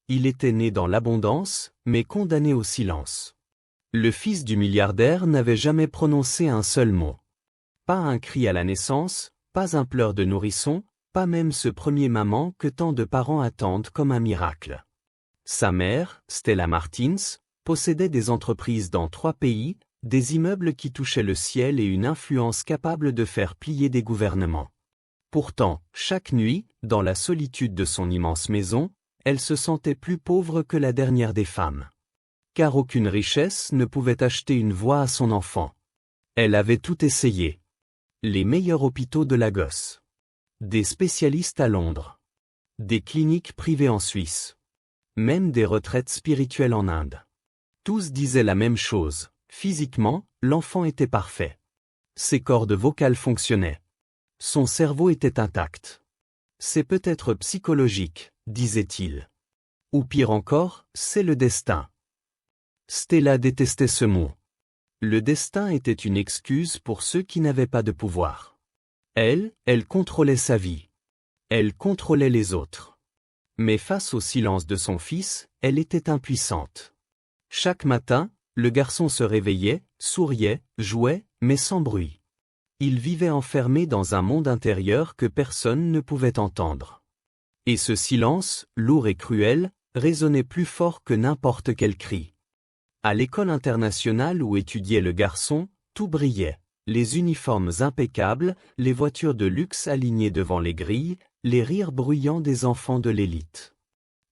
Il était né dans l'abondance, mais condamné au silence. Le fils du milliardaire n'avait jamais prononcé un seul mot. Pas un cri à la naissance, pas un pleur de nourrisson, pas même ce premier maman que tant de parents attendent comme un miracle. Sa mère, Stella Martins, possédait des entreprises dans 3 pays, des immeubles qui touchaient le ciel et une influence capable de faire plier des gouvernements. Pourtant, chaque nuit, dans la solitude de son immense maison, elle se sentait plus pauvre que la dernière des femmes. Car aucune richesse ne pouvait acheter une voix à son enfant. Elle avait tout essayé. Les meilleurs hôpitaux de Lagos. Des spécialistes à Londres. Des cliniques privées en Suisse. Même des retraites spirituelles en Inde. Tous disaient la même chose, physiquement, l'enfant était parfait. Ses cordes vocales fonctionnaient. Son cerveau était intact. C'est peut-être psychologique, disait-il. Ou pire encore, c'est le destin. Stella détestait ce mot. Le destin était une excuse pour ceux qui n'avaient pas de pouvoir. Elle contrôlait sa vie. Elle contrôlait les autres. Mais face au silence de son fils, elle était impuissante. Chaque matin, le garçon se réveillait, souriait, jouait, mais sans bruit. Il vivait enfermé dans un monde intérieur que personne ne pouvait entendre. Et ce silence, lourd et cruel, résonnait plus fort que n'importe quel cri. À l'école internationale où étudiait le garçon, tout brillait. Les uniformes impeccables, les voitures de luxe alignées devant les grilles, les rires bruyants des enfants de l'élite.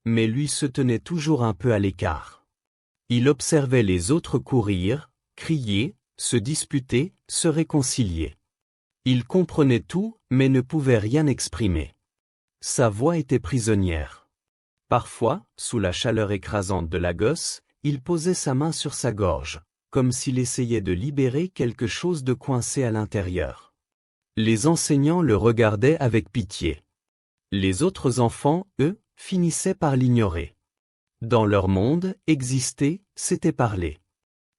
Mais lui se tenait toujours un peu à l'écart. Il observait les autres courir, crier, se disputer, se réconcilier. Il comprenait tout, mais ne pouvait rien exprimer. Sa voix était prisonnière. Parfois, sous la chaleur écrasante de Lagos, il posait sa main sur sa gorge, comme s'il essayait de libérer quelque chose de coincé à l'intérieur. Les enseignants le regardaient avec pitié. Les autres enfants, eux, finissaient par l'ignorer. Dans leur monde, exister, c'était parler.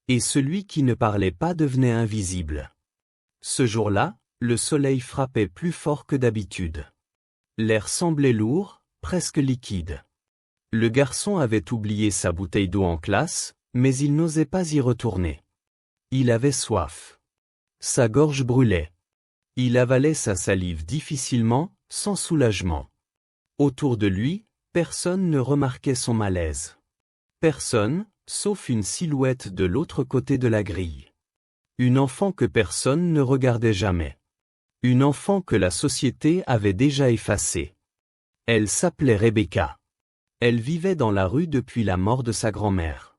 Et celui qui ne parlait pas devenait invisible. Ce jour-là, le soleil frappait plus fort que d'habitude. L'air semblait lourd, presque liquide. Le garçon avait oublié sa bouteille d'eau en classe, mais il n'osait pas y retourner. Il avait soif. Sa gorge brûlait. Il avalait sa salive difficilement, sans soulagement. Autour de lui, personne ne remarquait son malaise. Personne, sauf une silhouette de l'autre côté de la grille. Une enfant que personne ne regardait jamais. Une enfant que la société avait déjà effacée. Elle s'appelait Rebecca. Elle vivait dans la rue depuis la mort de sa grand-mère.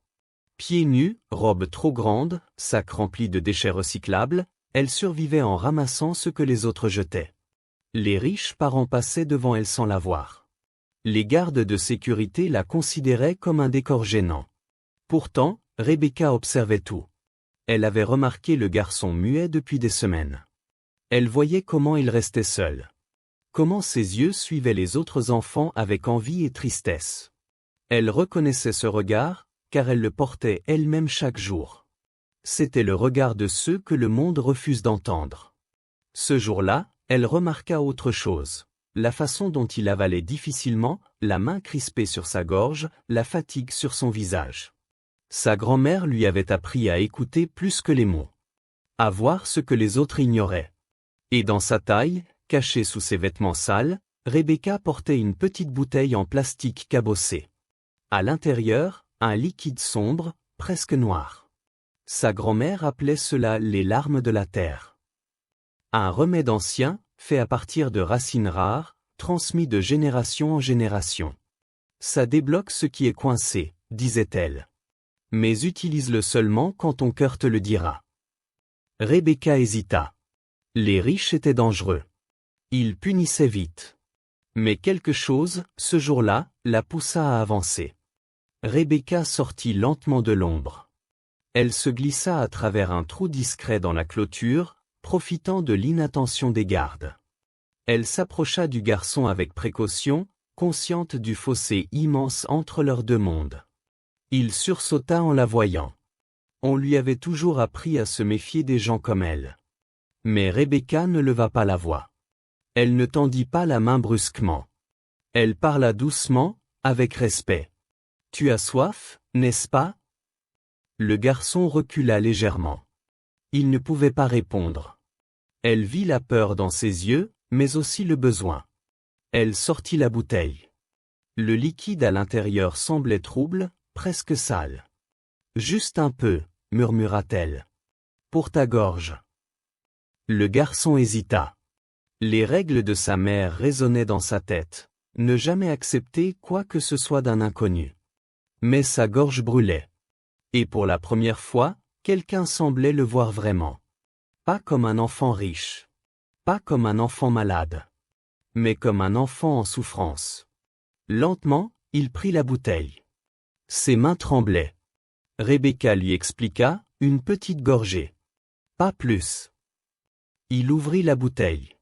Pieds nus, robe trop grande, sac rempli de déchets recyclables, elle survivait en ramassant ce que les autres jetaient. Les riches parents passaient devant elle sans la voir. Les gardes de sécurité la considéraient comme un décor gênant. Pourtant, Rebecca observait tout. Elle avait remarqué le garçon muet depuis des semaines. Elle voyait comment il restait seul. Comment ses yeux suivaient les autres enfants avec envie et tristesse. Elle reconnaissait ce regard, car elle le portait elle-même chaque jour. C'était le regard de ceux que le monde refuse d'entendre. Ce jour-là, elle remarqua autre chose. La façon dont il avalait difficilement, la main crispée sur sa gorge, la fatigue sur son visage. Sa grand-mère lui avait appris à écouter plus que les mots. À voir ce que les autres ignoraient. Et dans sa taille, cachée sous ses vêtements sales, Rebecca portait une petite bouteille en plastique cabossée. À l'intérieur, un liquide sombre, presque noir. Sa grand-mère appelait cela les larmes de la terre. Un remède ancien, fait à partir de racines rares, transmis de génération en génération. Ça débloque ce qui est coincé, disait-elle. Mais utilise-le seulement quand ton cœur te le dira. Rebecca hésita. Les riches étaient dangereux. Ils punissaient vite. Mais quelque chose, ce jour-là, la poussa à avancer. Rebecca sortit lentement de l'ombre. Elle se glissa à travers un trou discret dans la clôture, profitant de l'inattention des gardes. Elle s'approcha du garçon avec précaution, consciente du fossé immense entre leurs deux mondes. Il sursauta en la voyant. On lui avait toujours appris à se méfier des gens comme elle. Mais Rebecca ne leva pas la voix. Elle ne tendit pas la main brusquement. Elle parla doucement, avec respect. Tu as soif, n'est-ce pas? Le garçon recula légèrement. Il ne pouvait pas répondre. Elle vit la peur dans ses yeux, mais aussi le besoin. Elle sortit la bouteille. Le liquide à l'intérieur semblait trouble, presque sale. Juste un peu, murmura-t-elle. Pour ta gorge. Le garçon hésita. Les règles de sa mère résonnaient dans sa tête. Ne jamais accepter quoi que ce soit d'un inconnu. Mais sa gorge brûlait. Et pour la première fois, quelqu'un semblait le voir vraiment. Pas comme un enfant riche. Pas comme un enfant malade. Mais comme un enfant en souffrance. Lentement, il prit la bouteille. Ses mains tremblaient. Rebecca lui expliqua, une petite gorgée. Pas plus. Il ouvrit la bouteille.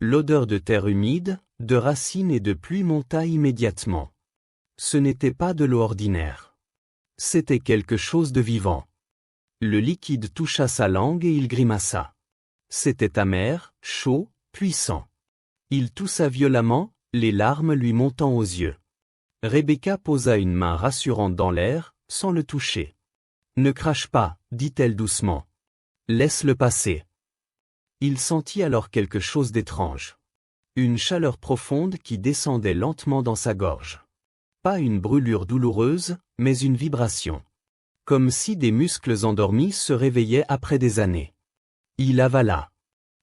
L'odeur de terre humide, de racines et de pluie monta immédiatement. Ce n'était pas de l'eau ordinaire. C'était quelque chose de vivant. Le liquide toucha sa langue et il grimaça. C'était amer, chaud, puissant. Il toussa violemment, les larmes lui montant aux yeux. Rebecca posa une main rassurante dans l'air, sans le toucher. « Ne crache pas, dit-elle doucement. Laisse-le passer. » Il sentit alors quelque chose d'étrange. Une chaleur profonde qui descendait lentement dans sa gorge. Pas une brûlure douloureuse, mais une vibration. Comme si des muscles endormis se réveillaient après des années. Il avala.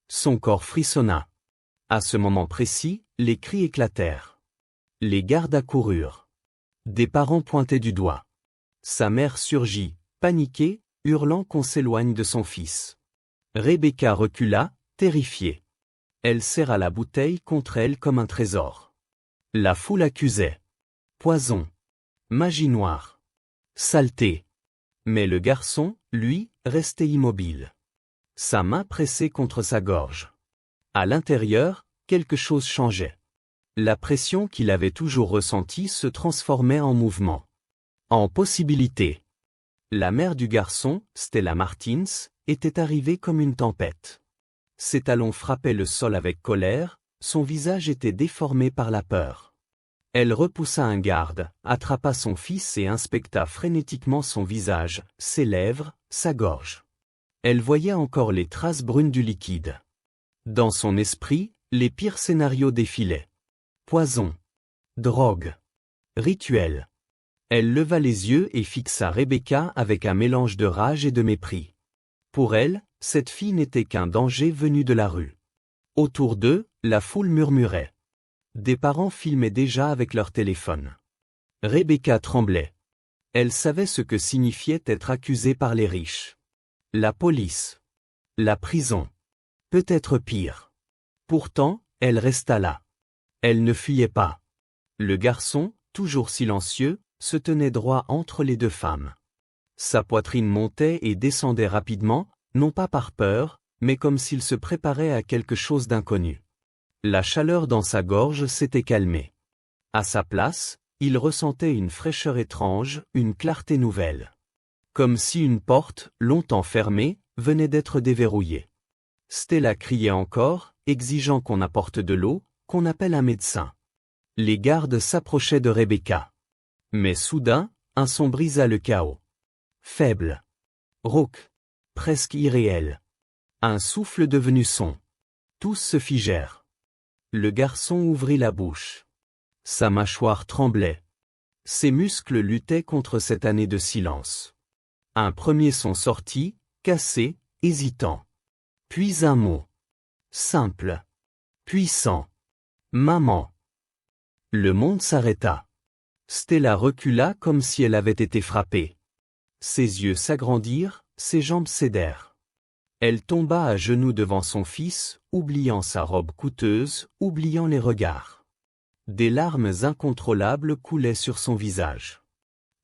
Son corps frissonna. À ce moment précis, les cris éclatèrent. Les gardes accoururent. Des parents pointaient du doigt. Sa mère surgit, paniquée, hurlant qu'on s'éloigne de son fils. Rebecca recula, terrifiée. Elle serra la bouteille contre elle comme un trésor. La foule accusait. Poison. Magie noire. Saleté. Mais le garçon, lui, restait immobile. Sa main pressée contre sa gorge. À l'intérieur, quelque chose changeait. La pression qu'il avait toujours ressentie se transformait en mouvement. En possibilité. La mère du garçon, Stella Martins, était arrivée comme une tempête. Ses talons frappaient le sol avec colère, son visage était déformé par la peur. Elle repoussa un garde, attrapa son fils et inspecta frénétiquement son visage, ses lèvres, sa gorge. Elle voyait encore les traces brunes du liquide. Dans son esprit, les pires scénarios défilaient. Poison. Drogue. Rituel. Elle leva les yeux et fixa Rebecca avec un mélange de rage et de mépris. Pour elle, cette fille n'était qu'un danger venu de la rue. Autour d'eux, la foule murmurait. Des parents filmaient déjà avec leur téléphone. Rebecca tremblait. Elle savait ce que signifiait être accusée par les riches. La police. La prison. Peut-être pire. Pourtant, elle resta là. Elle ne fuyait pas. Le garçon, toujours silencieux, se tenait droit entre les deux femmes. Sa poitrine montait et descendait rapidement, non pas par peur, mais comme s'il se préparait à quelque chose d'inconnu. La chaleur dans sa gorge s'était calmée. À sa place, il ressentait une fraîcheur étrange, une clarté nouvelle. Comme si une porte, longtemps fermée, venait d'être déverrouillée. Stella criait encore, exigeant qu'on apporte de l'eau, qu'on appelle un médecin. Les gardes s'approchaient de Rebecca. Mais soudain, un son brisa le chaos. Faible. Rauque. Presque irréel. Un souffle devenu son. Tous se figèrent. Le garçon ouvrit la bouche. Sa mâchoire tremblait. Ses muscles luttaient contre cette année de silence. Un premier son sortit, cassé, hésitant. Puis un mot. Simple. Puissant. Maman. Le monde s'arrêta. Stella recula comme si elle avait été frappée. Ses yeux s'agrandirent, ses jambes cédèrent. Elle tomba à genoux devant son fils, oubliant sa robe coûteuse, oubliant les regards. Des larmes incontrôlables coulaient sur son visage.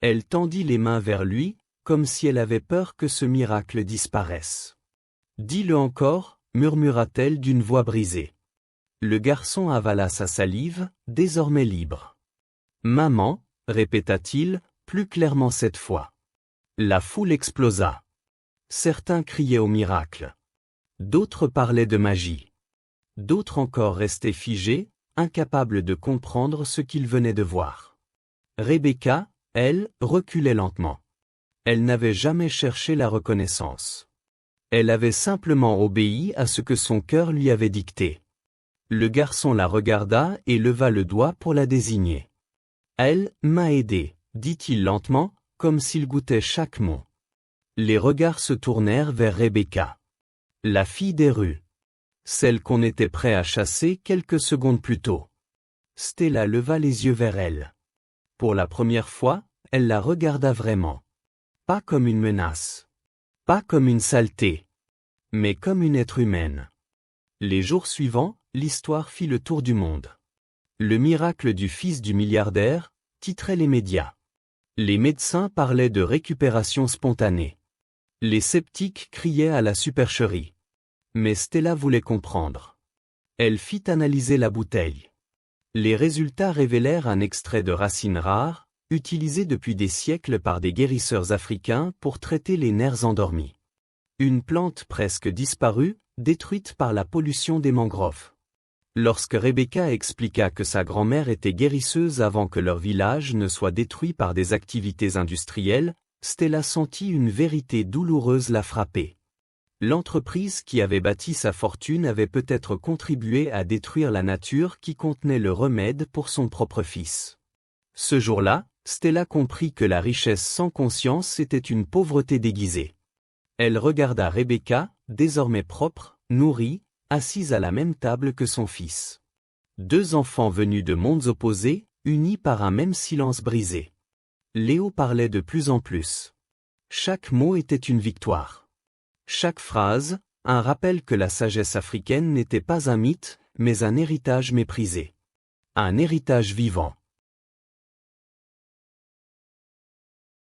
Elle tendit les mains vers lui, comme si elle avait peur que ce miracle disparaisse. « Dis-le encore » murmura-t-elle d'une voix brisée. Le garçon avala sa salive, désormais libre. « Maman » répéta-t-il, plus clairement cette fois. La foule explosa. Certains criaient au miracle. D'autres parlaient de magie. D'autres encore restaient figés, incapables de comprendre ce qu'ils venaient de voir. Rebecca, Elle reculait lentement. Elle n'avait jamais cherché la reconnaissance. Elle avait simplement obéi à ce que son cœur lui avait dicté. Le garçon la regarda et leva le doigt pour la désigner. « Elle m'a aidé », dit-il lentement, comme s'il goûtait chaque mot. Les regards se tournèrent vers Rebecca. La fille des rues. Celle qu'on était prêt à chasser quelques secondes plus tôt. Stella leva les yeux vers elle. Pour la première fois, elle la regarda vraiment. Pas comme une menace. Pas comme une saleté. Mais comme une être humaine. Les jours suivants, l'histoire fit le tour du monde. Le miracle du fils du milliardaire, titraient les médias. Les médecins parlaient de récupération spontanée. Les sceptiques criaient à la supercherie. Mais Stella voulait comprendre. Elle fit analyser la bouteille. Les résultats révélèrent un extrait de racine rare, utilisé depuis des siècles par des guérisseurs africains pour traiter les nerfs endormis. Une plante presque disparue, détruite par la pollution des mangroves. Lorsque Rebecca expliqua que sa grand-mère était guérisseuse avant que leur village ne soit détruit par des activités industrielles, Stella sentit une vérité douloureuse la frapper. L'entreprise qui avait bâti sa fortune avait peut-être contribué à détruire la nature qui contenait le remède pour son propre fils. Ce jour-là, Stella comprit que la richesse sans conscience était une pauvreté déguisée. Elle regarda Rebecca, désormais propre, nourrie, assise à la même table que son fils. Deux enfants venus de mondes opposés, unis par un même silence brisé. Léo parlait de plus en plus. Chaque mot était une victoire. Chaque phrase, un rappel que la sagesse africaine n'était pas un mythe, mais un héritage méprisé. Un héritage vivant.